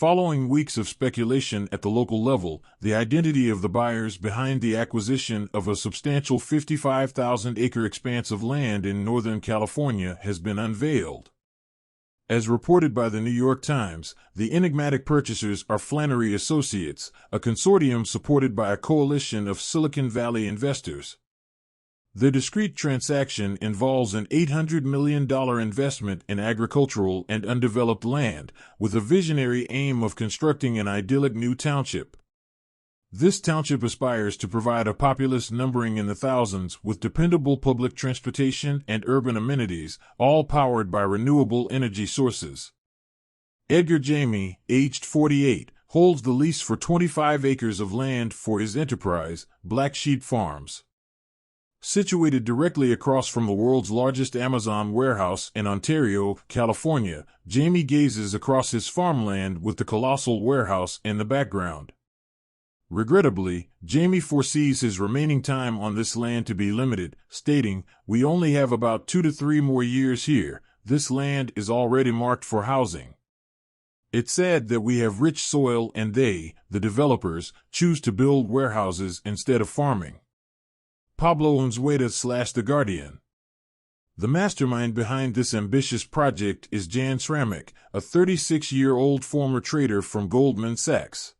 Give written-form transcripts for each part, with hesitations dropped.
Following weeks of speculation at the local level, the identity of the buyers behind the acquisition of a substantial 55,000-acre expanse of land in Northern California has been unveiled. As reported by the New York Times, the enigmatic purchasers are Flannery Associates, a consortium supported by a coalition of Silicon Valley investors. The discrete transaction involves an $800 million investment in agricultural and undeveloped land, with a visionary aim of constructing an idyllic new township. This township aspires to provide a populace numbering in the thousands with dependable public transportation and urban amenities, all powered by renewable energy sources. Edgar Jamie, aged 48, holds the lease for 25 acres of land for his enterprise, Black Sheep Farms. Situated directly across from the world's largest Amazon warehouse in Ontario, California, Jamie gazes across his farmland with the colossal warehouse in the background. Regrettably, Jamie foresees his remaining time on this land to be limited, stating, "We only have about 2 to 3 more years here. This land is already marked for housing. It's sad that we have rich soil and they, the developers, choose to build warehouses instead of farming." Pablo Unzueta / The Guardian. The mastermind behind this ambitious project is Jan Sramek, a 36-year-old former trader from Goldman Sachs.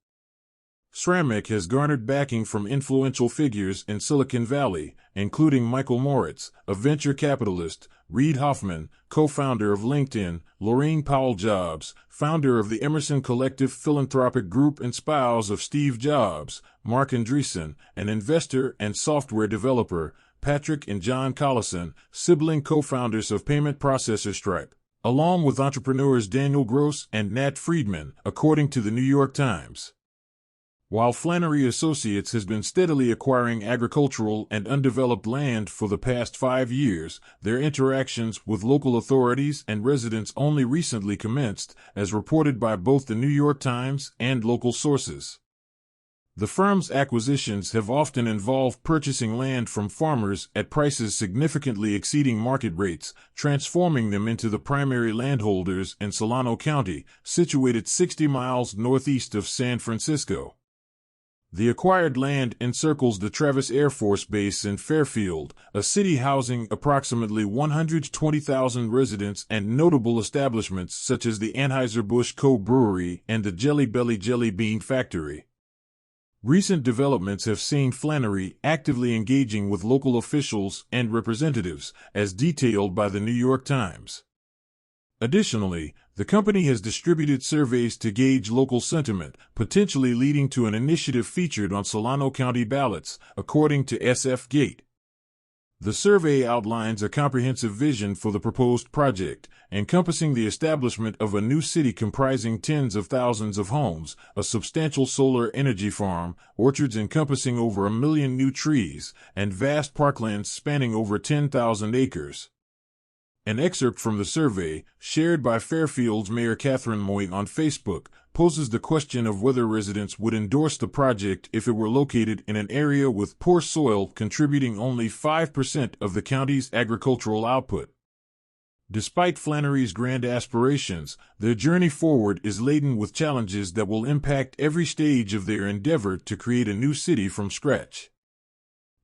Sramek has garnered backing from influential figures in Silicon Valley, including Michael Moritz, a venture capitalist, Reid Hoffman, co-founder of LinkedIn, Laurene Powell Jobs, founder of the Emerson Collective philanthropic group and spouse of Steve Jobs, Mark Andreessen, an investor and software developer, Patrick and John Collison, sibling co-founders of payment processor Stripe, along with entrepreneurs Daniel Gross and Nat Friedman, according to the New York Times. While Flannery Associates has been steadily acquiring agricultural and undeveloped land for the past 5 years, their interactions with local authorities and residents only recently commenced, as reported by both the New York Times and local sources. The firm's acquisitions have often involved purchasing land from farmers at prices significantly exceeding market rates, transforming them into the primary landholders in Solano County, situated 60 miles northeast of San Francisco. The acquired land encircles the Travis Air Force Base in Fairfield, a city housing approximately 120,000 residents and notable establishments such as the Anheuser-Busch Co. Brewery and the Jelly Belly Jelly Bean Factory. Recent developments have seen Flannery actively engaging with local officials and representatives, as detailed by the New York Times. Additionally, the company has distributed surveys to gauge local sentiment, potentially leading to an initiative featured on Solano County ballots, according to SF Gate. The survey outlines a comprehensive vision for the proposed project, encompassing the establishment of a new city comprising tens of thousands of homes, a substantial solar energy farm, orchards encompassing over 1 million new trees, and vast parklands spanning over 10,000 acres. An excerpt from the survey, shared by Fairfield's Mayor Catherine Moy on Facebook, poses the question of whether residents would endorse the project if it were located in an area with poor soil contributing only 5% of the county's agricultural output. Despite Flannery's grand aspirations, their journey forward is laden with challenges that will impact every stage of their endeavor to create a new city from scratch.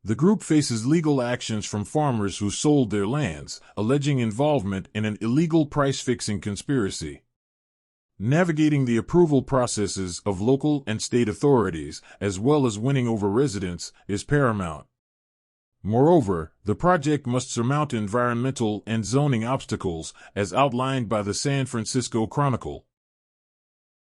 The group faces legal actions from farmers who sold their lands, alleging involvement in an illegal price-fixing conspiracy. Navigating the approval processes of local and state authorities, as well as winning over residents, is paramount. Moreover, the project must surmount environmental and zoning obstacles, as outlined by the San Francisco Chronicle.